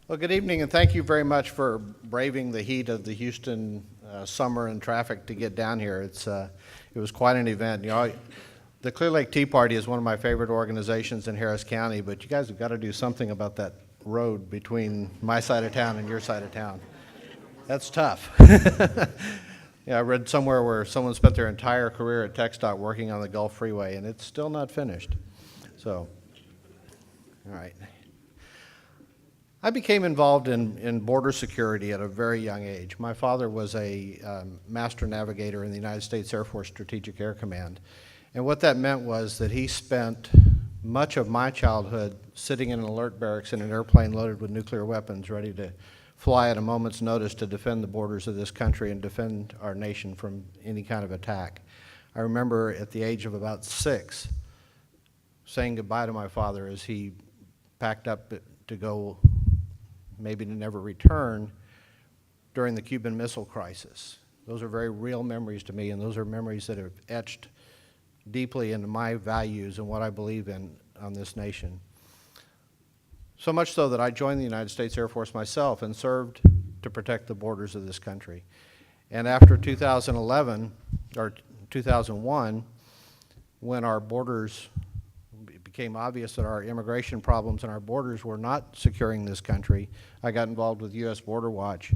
Well, good evening, and thank you very much for braving the heat of the Houston summer and traffic to get down here. It was quite an event. The Clear Lake Tea Party is one of my favorite organizations in Harris County, but you guys have got to do something about that road between my side of town and your side of town. That's tough. Yeah, I read somewhere where someone spent their entire career at TxDOT working on the Gulf Freeway, and it's still not finished. So, all right. I became involved in border security at a very young age. My father was a master navigator in the United States Air Force Strategic Air Command. And what that meant was that he spent much of my childhood sitting in an alert barracks in an airplane loaded with nuclear weapons, ready to fly at a moment's notice to defend the borders of this country and defend our nation from any kind of attack. I remember at the age of about 6 saying goodbye to my father as he packed up to go, maybe to never return, during the Cuban Missile Crisis. Those are very real memories to me, and those are memories that have etched deeply into my values and what I believe in on this nation. So much so that I joined the United States Air Force myself and served to protect the borders of this country. And after 2011, or 2001, when our borders became obvious that our immigration problems and our borders were not securing this country, I got involved with U.S. Border Watch,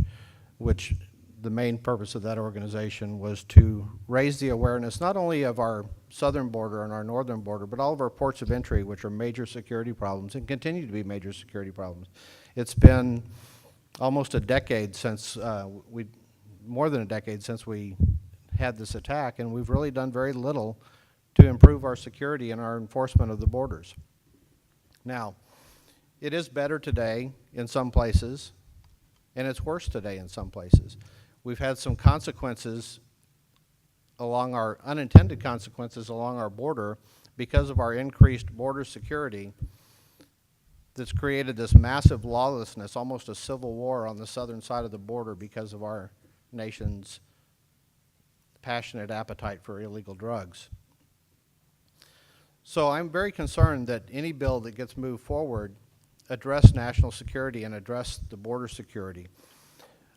which the main purpose of that organization was to raise the awareness not only of our southern border and our northern border, but all of our ports of entry, which are major security problems and continue to be major security problems. It's been almost a decade since, more than a decade since we had this attack, and we've really done very little to improve our security and our enforcement of the borders. Now, it is better today in some places, and it's worse today in some places. We've had some consequences along our, unintended consequences along our border because of our increased border security that's created this massive lawlessness, almost a civil war on the southern side of the border because of our nation's passionate appetite for illegal drugs. So I'm very concerned that any bill that gets moved forward address national security and address the border security.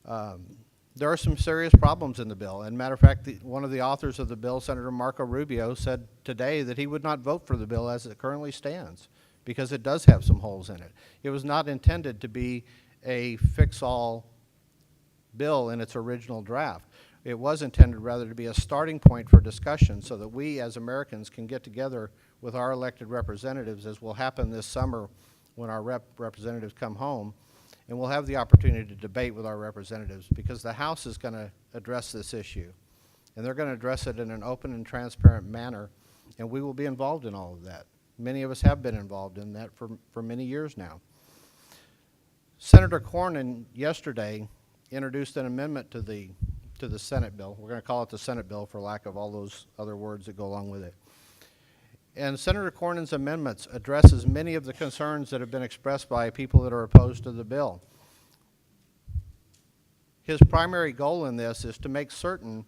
There are some serious problems in the bill. And matter of fact, one of the authors of the bill, Senator Marco Rubio, said today that he would not vote for the bill as it currently stands because it does have some holes in it. It was not intended to be a fix-all bill in its original draft. It was intended rather to be a starting point for discussion so that we as Americans can get together with our elected representatives, as will happen this summer when our representatives come home, and we'll have the opportunity to debate with our representatives because the House is going to address this issue, and they're going to address it in an open and transparent manner, and we will be involved in all of that. Many of us have been involved in that for many years now. Senator Cornyn yesterday introduced an amendment to the Senate bill. We're going to call it the Senate bill for lack of all those other words that go along with it. And Senator Cornyn's amendments addresses many of the concerns that have been expressed by people that are opposed to the bill. His primary goal in this is to make certain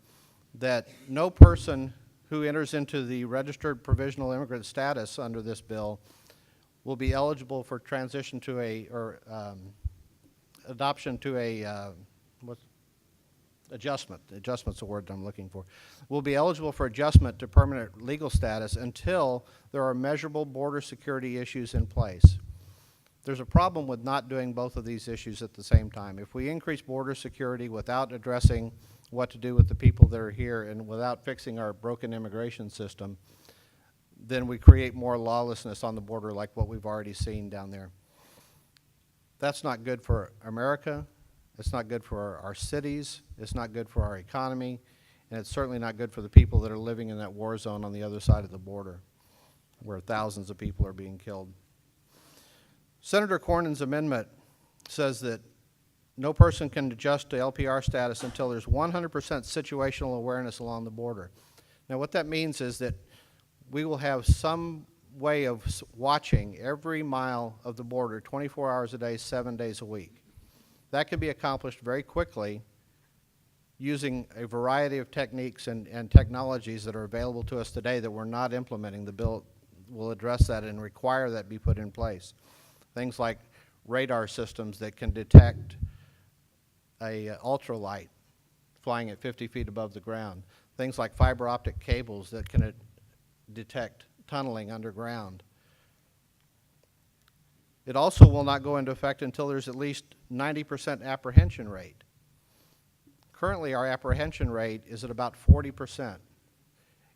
that no person who enters into the registered provisional immigrant status under this bill will be eligible for transition to adoption to a, adjustment's the word I'm looking for, will be eligible for adjustment to permanent legal status until there are measurable border security issues in place. There's a problem with not doing both of these issues at the same time. If we increase border security without addressing what to do with the people that are here and without fixing our broken immigration system, then we create more lawlessness on the border like what we've already seen down there. That's not good for America. It's not good for our cities, it's not good for our economy, and it's certainly not good for the people that are living in that war zone on the other side of the border, where thousands of people are being killed. Senator Cornyn's amendment says that no person can adjust to LPR status until there's 100% situational awareness along the border. Now what that means is that we will have some way of watching every mile of the border 24 hours a day, 7 days a week. That can be accomplished very quickly using a variety of techniques and technologies that are available to us today that we're not implementing. The bill will address that and require that be put in place. Things like radar systems that can detect a ultralight flying at 50 feet above the ground. Things like fiber optic cables that can detect tunneling underground. It also will not go into effect until there's at least 90% apprehension rate. Currently, our apprehension rate is at about 40%.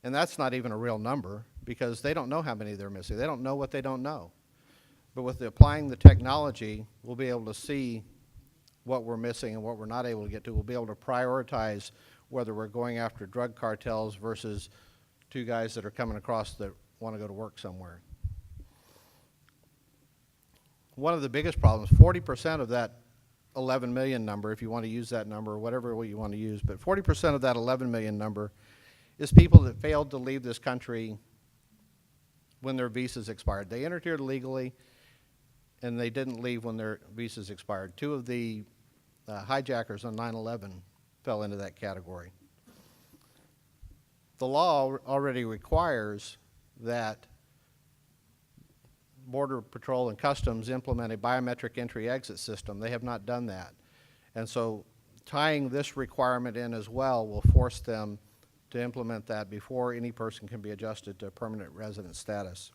And that's not even a real number because they don't know how many they're missing. They don't know what they don't know. But with applying the technology, we'll be able to see what we're missing and what we're not able to get to. We'll be able to prioritize whether we're going after drug cartels versus two guys that are coming across that want to go to work somewhere. One of the biggest problems, 40% of that 11 million number, if you want to use that number, or whatever way you want to use, but 40% of that 11 million number is people that failed to leave this country when their visas expired. They entered here legally, and they didn't leave when their visas expired. Two of the hijackers on 9/11 fell into that category. The law already requires that Border Patrol and Customs implement a biometric entry-exit system. They have not done that. And so tying this requirement in as well will force them to implement that before any person can be adjusted to permanent resident status.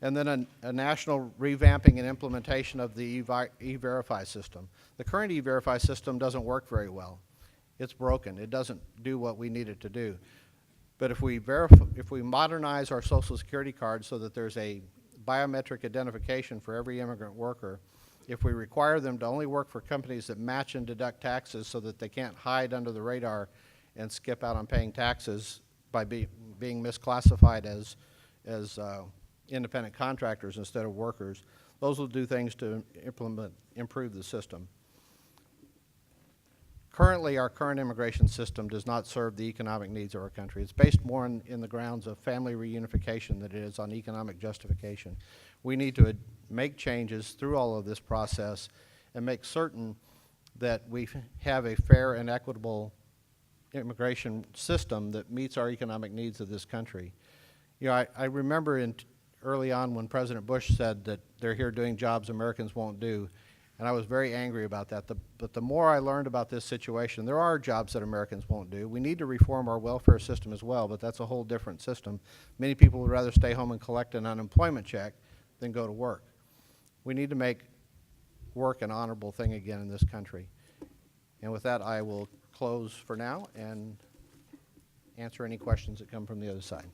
And then a national revamping and implementation of the E-Verify system. The current E-Verify system doesn't work very well. It's broken. It doesn't do what we need it to do. But if we modernize our Social Security card so that there's a biometric identification for every immigrant worker, if we require them to only work for companies that match and deduct taxes so that they can't hide under the radar and skip out on paying taxes by being misclassified as independent contractors instead of workers, those will do things to improve the system. Currently, our current immigration system does not serve the economic needs of our country. It's based more in the grounds of family reunification than it is on economic justification. We need to make changes through all of this process and make certain that we have a fair and equitable immigration system that meets our economic needs of this country. You know, I remember early on when President Bush said that they're here doing jobs Americans won't do, and I was very angry about that. But the more I learned about this situation, there are jobs that Americans won't do. We need to reform our welfare system as well, but that's a whole different system. Many people would rather stay home and collect an unemployment check than go to work. We need to make work an honorable thing again in this country. And with that, I will close for now and answer any questions that come from the other side.